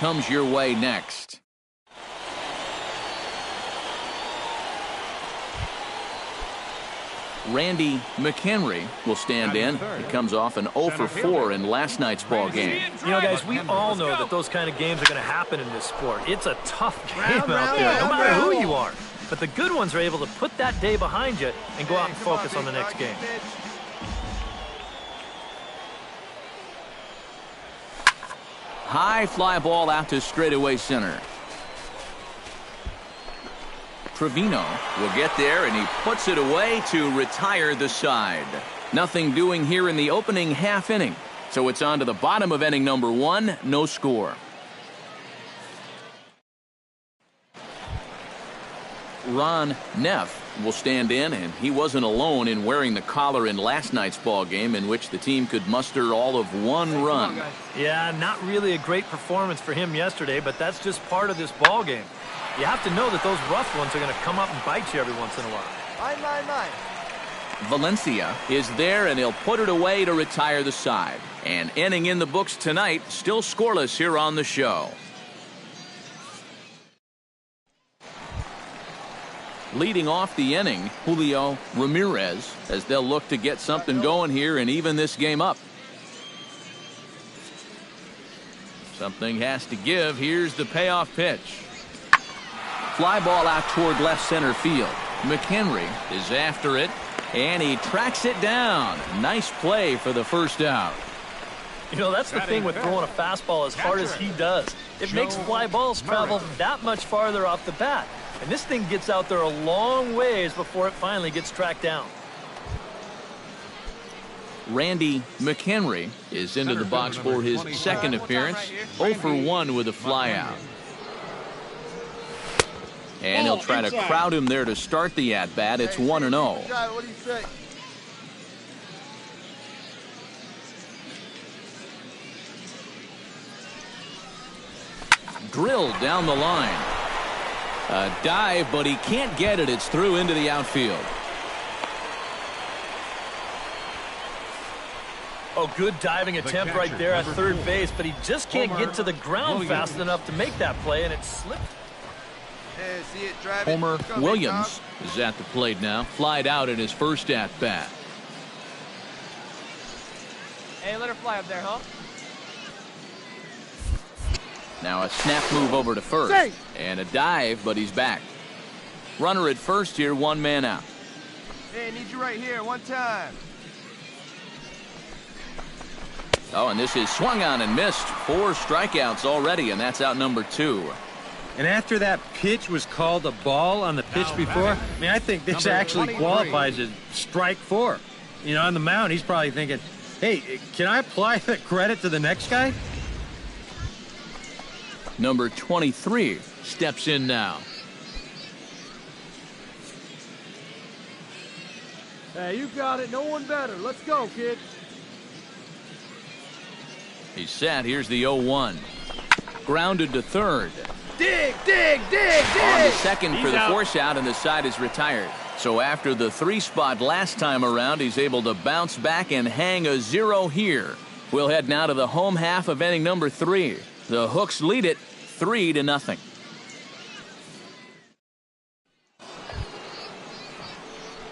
comes your way next. Randy McHenry will stand in. He comes off an 0 for 4 in last night's ball game. You know, guys, we all know that those kind of games are going to happen in this sport. It's a tough game out there, no matter who you are. But the good ones are able to put that day behind you and go out and focus on the next game. High fly ball out to straightaway center. Trevino will get there, and he puts it away to retire the side. Nothing doing here in the opening half inning. So it's on to the bottom of inning number 1, no score. Ron Neff will stand in, and he wasn't alone in wearing the collar in last night's ball game, in which the team could muster all of 1 run. Yeah, not really a great performance for him yesterday, but that's just part of this ball game. You have to know that those rough ones are going to come up and bite you every once in a while. Valencia is there, and he'll put it away to retire the side. And inning in the books tonight, still scoreless here on the show. Leading off the inning, Julio Ramirez, as they'll look to get something going here and even this game up. Something has to give. Here's the payoff pitch. Fly ball out toward left center field. McHenry is after it, and he tracks it down. Nice play for the first out. You know, that's the thing with throwing a fastball as hard as he does. It makes fly balls travel that much farther off the bat. And this thing gets out there a long ways before it finally gets tracked down. Randy McHenry is into the box for his second appearance. 0 for 1 with a fly out. And he'll try to crowd him there to start the at-bat. It's 1-0. Drilled down the line. A dive, but he can't get it. It's through into the outfield. Oh, good diving attempt right there at third base, but he just can't get to the ground fast enough to make that play, and it slipped. Homer Williams is at the plate now. Flied out in his first at-bat. Hey, let her fly up there, huh? Now a snap move over to first. And a dive, but he's back. Runner at first here, 1 man out. Hey, I need you right here, one time. Oh, and this is swung on and missed. 4 strikeouts already, and that's out number 2. And after that pitch was called a ball on the pitch before, I mean, I think this actually qualifies as strike 4. You know, on the mound, he's probably thinking, hey, can I apply the credit to the next guy? Number 23 steps in now. Hey, you got it. No one better. Let's go, kid. He's set. Here's the 0-1. Grounded to third. Dig, dig, dig, dig. On to second for the force out, and the side is retired. So after the 3 spot last time around, he's able to bounce back and hang a 0 here. We'll head now to the home half of inning number 3. The Hooks lead it 3-0.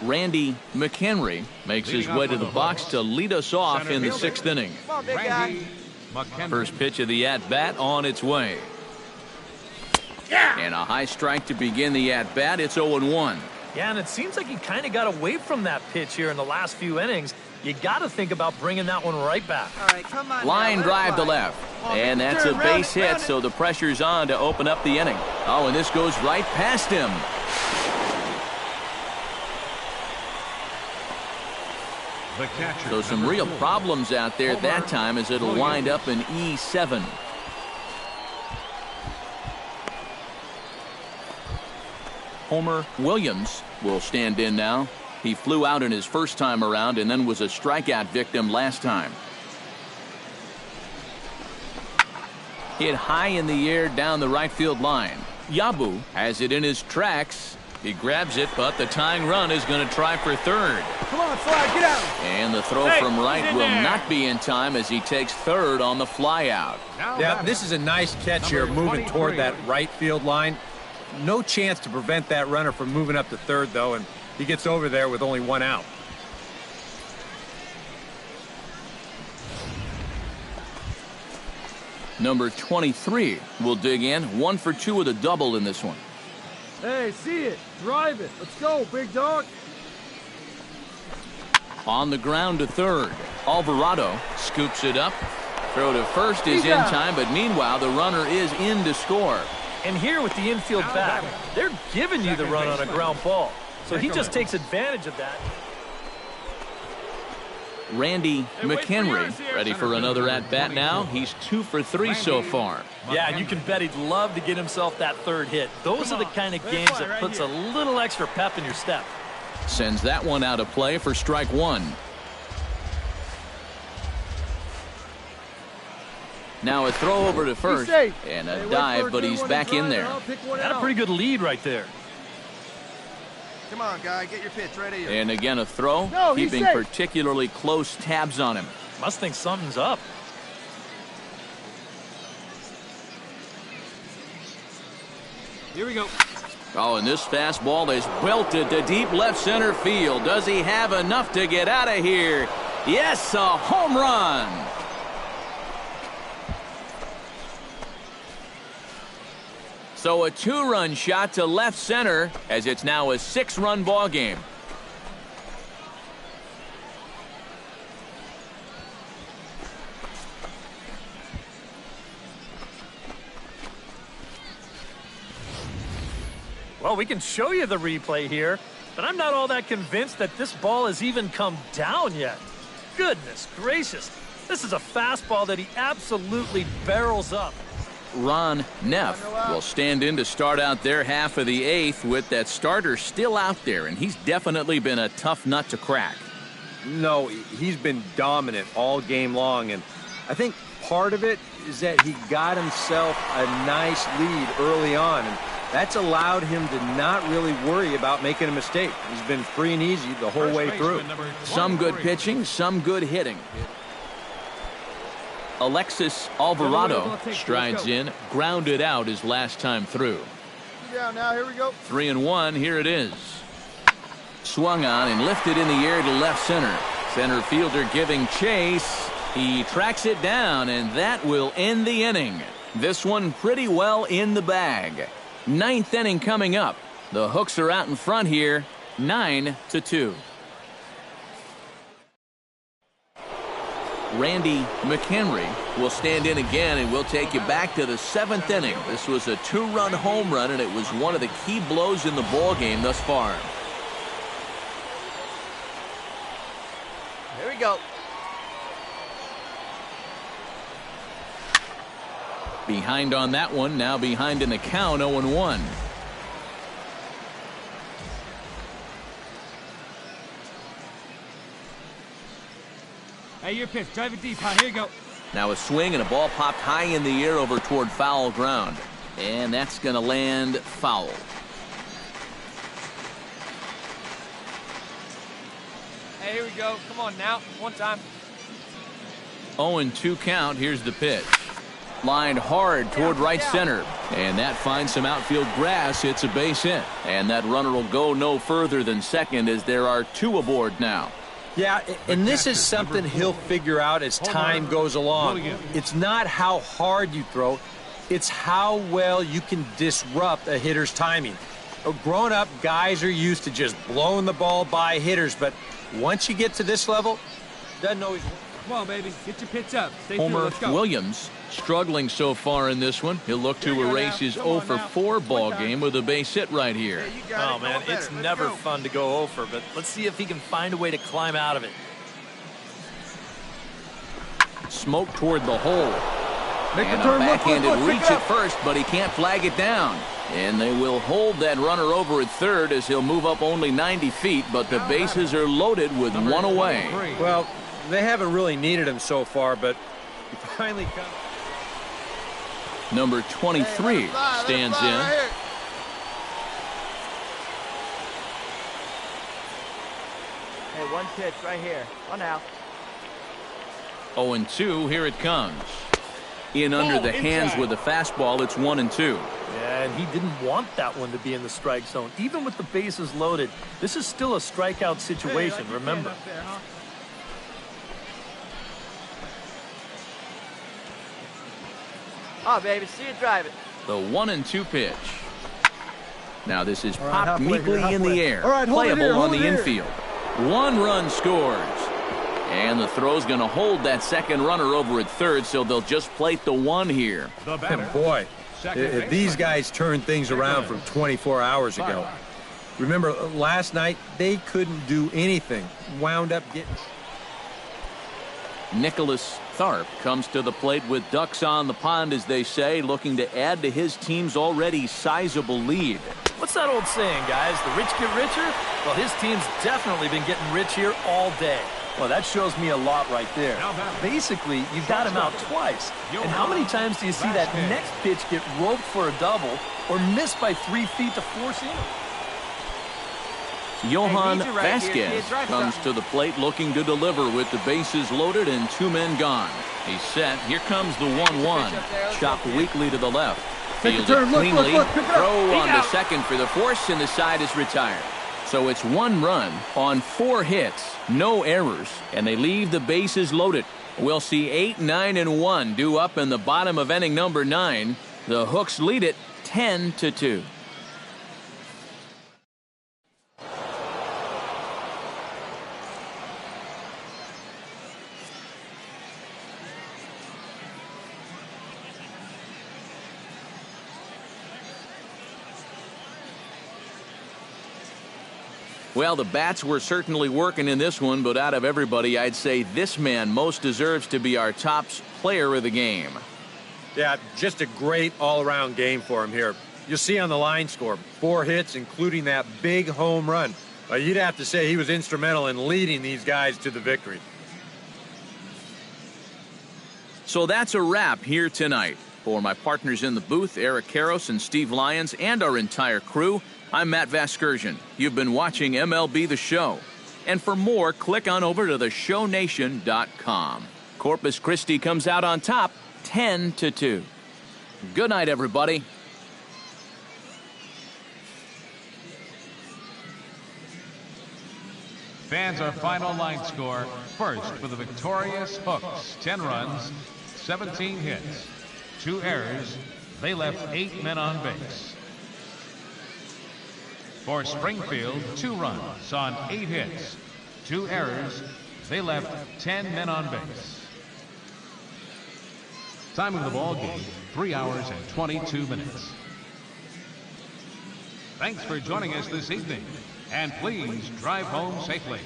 Randy McHenry makes his way to the box to lead us off in the 6th inning. First pitch of the at-bat on its way. And a high strike to begin the at-bat. It's 0-1. Yeah, and it seems like he kind of got away from that pitch here in the last few innings. You got to think about bringing that one right back. All right, come on. Line drive to left. And that's a base hit, so the pressure's on to open up the inning. Oh, and this goes right past him. So some real problems out there that time, as it'll wind up in E7. Homer Williams will stand in now. He flew out in his first time around and then was a strikeout victim last time. Hit high in the air down the right field line. Yabu has it in his tracks. He grabs it, but the tying run is going to try for third. Come on, Slide, get out. And the throw from right will not be in time as he takes third on the flyout. Yeah, this is a nice catch here, moving toward that right field line. No chance to prevent that runner from moving up to third, though, and he gets over there with only one out. Number 23 will dig in. 1 for 2 with a double in this one. Hey, see it. Drive it. Let's go, big dog. On the ground to third. Alvarado scoops it up. Throw to first is in time, but meanwhile the runner is in to score. And here with the infield back, they're giving you the run on a ground ball. So he just takes advantage of that. Randy McHenry ready for another at-bat now. He's 2 for 3 so far. Yeah, and you can bet he'd love to get himself that third hit. Those are the kind of games that puts a little extra pep in your step. Sends that one out of play for strike 1. Now a throw over to first and a dive, but he's back in there. Had a pretty good lead right there. Come on, guy, get your pitch ready. And again a throw, keeping particularly close tabs on him. Must think something's up. Here we go. Oh, and this fastball is belted to deep left center field. Does he have enough to get out of here? Yes, a home run. So a 2-run shot to left center as it's now a 6-run ball game. Well, we can show you the replay here, but I'm not all that convinced that this ball has even come down yet. Goodness gracious. This is a fastball that he absolutely barrels up. Ron Neff will stand in to start out their half of the 8th with that starter still out there, and he's definitely been a tough nut to crack. No, he's been dominant all game long, and I think part of it is that he got himself a nice lead early on, and that's allowed him to not really worry about making a mistake. He's been free and easy the whole way through. Some good pitching, some good hitting. Alexis Alvarado strides in, grounded out his last time through. Down now, here we go. 3-1, here it is. Swung on and lifted in the air to left center. Center fielder giving chase. He tracks it down, and that will end the inning. This one pretty well in the bag. 9th inning coming up. The Hooks are out in front here, 9-2. Randy McHenry will stand in again, and we'll take you back to the 7th inning. This was a 2-run home run, and it was one of the key blows in the ball game thus far. Here we go. Behind on that one, now behind in the count, 0-1. Hey, your pitch. Drive it deep, huh? Here you go. Now a swing and a ball popped high in the air over toward foul ground. And that's going to land foul. Hey, here we go. Come on now. One time. 0-2 count. Here's the pitch. Lined hard toward right center. And that finds some outfield grass. It's a base hit. And that runner will go no further than second as there are 2 aboard now. Yeah, and this is something he'll figure out as time goes along. It's not how hard you throw, it's how well you can disrupt a hitter's timing. Growing up, guys are used to just blowing the ball by hitters, but once you get to this level, doesn't always work. Come on, baby. Get your pitch up. Stay Homer Let's go. Williams struggling so far in this one. He'll look to erase his 0-for-4 ball game with a base hit right here. Oh, man, it's never fun to go 0 for, but let's see if he can find a way to climb out of it. Smoke toward the hole. Make And the turn. a backhanded Look, reach at first, but he can't flag it down. And they will hold that runner over at third as he'll move up only 90 feet, but the bases are loaded with 1 away. Well, they haven't really needed him so far, but he finally comes. Number 23 stands in. One pitch right here. One out. 0-2, here it comes. In under the hands with the fastball, it's 1-2. Yeah, and he didn't want that one to be in the strike zone. Even with the bases loaded, this is still a strikeout situation, remember. Oh, baby, see you drive it. The 1-2 pitch. Now this is right, popped halfway meekly here, in the halfway. air. All right, hold it Playable here, on hold the it here. infield. 1 run scores. And the throw's going to hold that second runner over at third, so they'll just plate the 1 here. And boy, if these guys turned things around from 24 hours ago. Remember, last night, they couldn't do anything. Wound up getting... Nicholas Tharp comes to the plate with ducks on the pond, as they say, looking to add to his team's already sizable lead. What's that old saying, guys? The rich get richer? Well, his team's definitely been getting rich here all day. Well, that shows me a lot right there. Basically, you got him out twice. And how many times do you see that next pitch get roped for a double or missed by 3 feet to force in? Johan Hey, right Vasquez here, kid. Drive comes to the plate looking to deliver with the bases loaded and 2 men gone. He's set. Here comes the 1-1. Chopped weakly to the left. Take a Fielded turn. Look, cleanly. look, pick it up. Throw He's on to out. second for the force, and the side is retired. So it's 1 run on 4 hits, no errors, and they leave the bases loaded. We'll see 8, 9, and 1 due up in the bottom of inning number 9. The Hooks lead it 10-2. Well, the bats were certainly working in this one, but out of everybody, I'd say this man most deserves to be our top player of the game. Yeah, just a great all-around game for him here. You'll see on the line score, 4 hits, including that big home run. You'd have to say he was instrumental in leading these guys to the victory. So that's a wrap here tonight. For my partners in the booth, Eric Karros and Steve Lyons, and our entire crew, I'm Matt Vasgersian. You've been watching MLB The Show. And for more, click on over to theshownation.com. Corpus Christi comes out on top, 10-2. Good night, everybody. Fans, our final line score. First for the victorious Hooks, 10 runs, 17 hits, 2 errors. They left 8 men on base. For Springfield, 2 runs on 8 hits, 2 errors. They left 10 men on base. Time of the ball game, 3 hours and 22 minutes. Thanks for joining us this evening, and please drive home safely.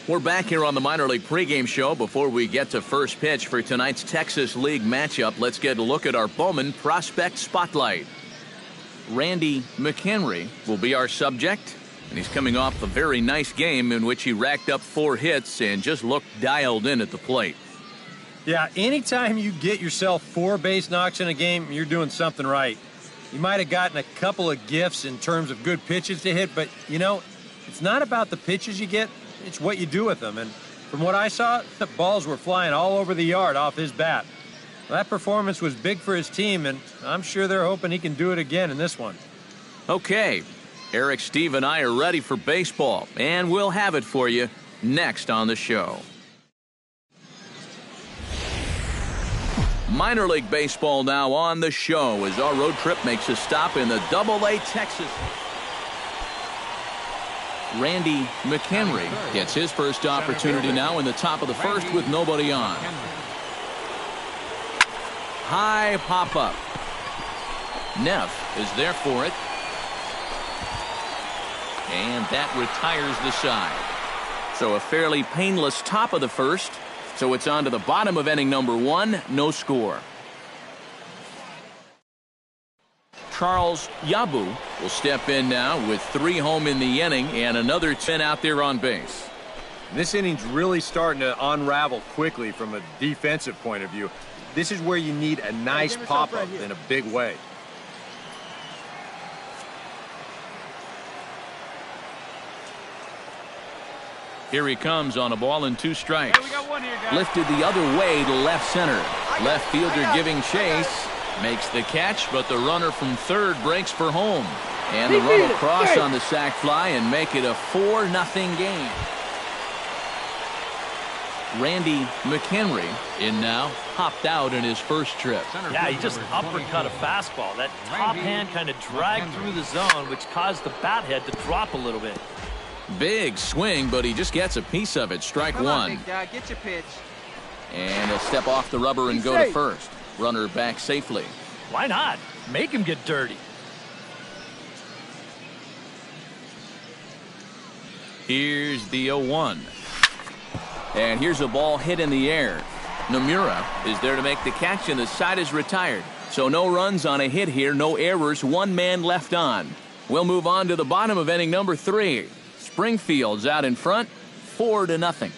We're back here on the minor league pregame show. Before we get to first pitch for tonight's Texas League matchup, let's get a look at our Bowman Prospect Spotlight. Randy McHenry will be our subject, and he's coming off a very nice game in which he racked up 4 hits and just looked dialed in at the plate. Yeah, anytime you get yourself 4 base knocks in a game, you're doing something right. You might have gotten a couple of gifts in terms of good pitches to hit, but, you know, it's not about the pitches you get, it's what you do with them. And from what I saw, the balls were flying all over the yard off his bat. That performance was big for his team, and I'm sure they're hoping he can do it again in this one. Okay, Eric, Steve, and I are ready for baseball, and we'll have it for you next on the show. Minor League Baseball now on the show as our road trip makes a stop in the Double-A Texas. Randy McHenry gets his first opportunity now in the top of the first with nobody on. High pop-up. Neff is there for it. And that retires the side. So a fairly painless top of the first. So it's on to the bottom of inning number 1, no score. Charles Yabu will step in now with 3 home in the inning and another 10 out there on base. This inning's really starting to unravel quickly from a defensive point of view. This is where you need a nice pop-up in a big way. Here he comes on a ball and 2 strikes. Lifted the other way to left center. Left fielder giving chase. Makes the catch, but the runner from third breaks for home. And the run across on the sac fly and make it a 4-0 game. Randy McHenry in now, hopped out in his first trip. Yeah, he just uppercut a fastball. That top hand kind of dragged through the zone, which caused the bat head to drop a little bit. Big swing, but he just gets a piece of it. Strike 1. Big guy, get your pitch. And he'll step off the rubber and go to first. Runner back safely. Why not? Make him get dirty. Here's the 0-1. And here's a ball hit in the air. Nomura is there to make the catch, and the side is retired. So no runs on a hit here, no errors, 1 man left on. We'll move on to the bottom of inning number 3. Springfield's out in front, 4-0.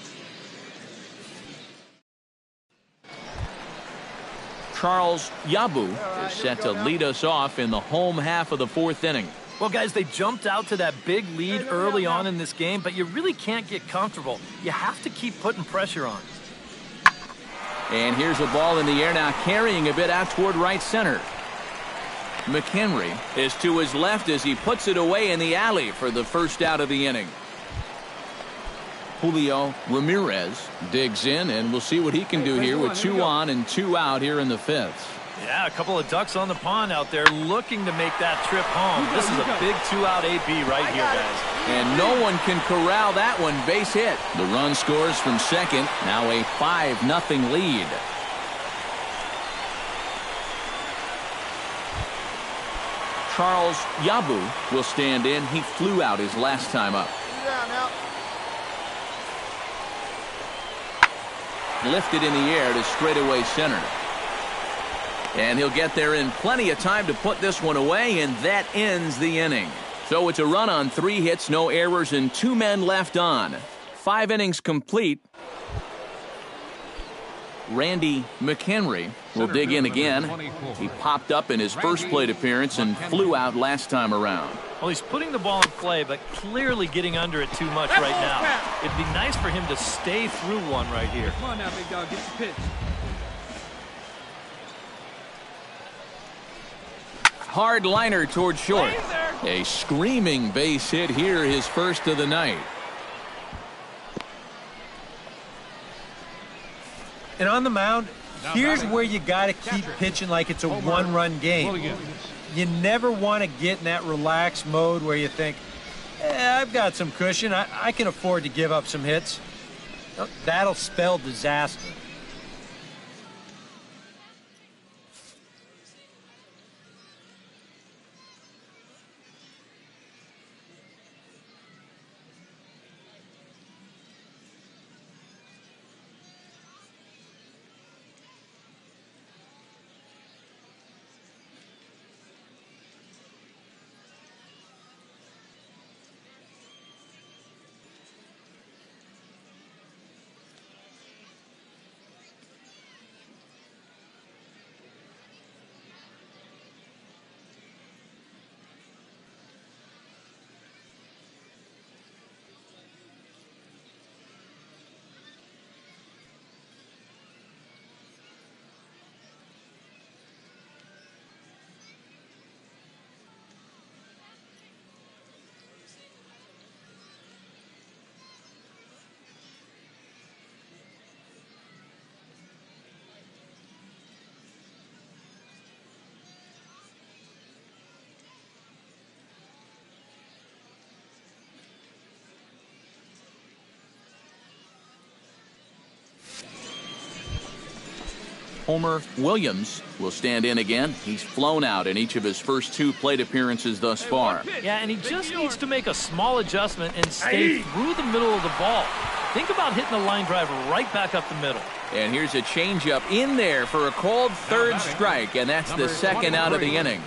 Charles Yabu is set to lead us off in the home half of the 4th inning. Well, guys, they jumped out to that big lead early on in this game, but you really can't get comfortable. You have to keep putting pressure on. And here's a ball in the air now, carrying a bit out toward right center. McHenry is to his left as he puts it away in the alley for the first out of the inning. Julio Ramirez digs in, and we'll see what he can do here with 2 on and 2 out here in the 5th. Yeah, a couple of ducks on the pond out there looking to make that trip home. This is a big 2-out AB right here, guys. And no one can corral that one. Base hit. The run scores from second. Now a 5-0 lead. Charles Yabu will stand in. He flew out his last time up. Lifted in the air to straightaway center. And he'll get there in plenty of time to put this one away, and that ends the inning. So it's a run on 3 hits, no errors, and 2 men left on. 5 innings complete. Randy McHenry will dig in again. He popped up in his first plate appearance and flew out last time around. Well, he's putting the ball in play, but clearly getting under it too much right now. It'd be nice for him to stay through one right here. Come on now, big dog, get your pitch. Hard liner toward short. A screaming base hit here, his first of the night. And on the mound, here's where you got to keep pitching like it's a 1-run game. You never want to get in that relaxed mode where you think, I've got some cushion. I can afford to give up some hits. That'll spell disaster. Homer Williams will stand in again. He's flown out in each of his first 2 plate appearances thus far. Yeah, and he just needs to make a small adjustment and stay through the middle of the ball. Think about hitting the line drive right back up the middle. And here's a changeup in there for a called third strike, and that's the second out of the inning.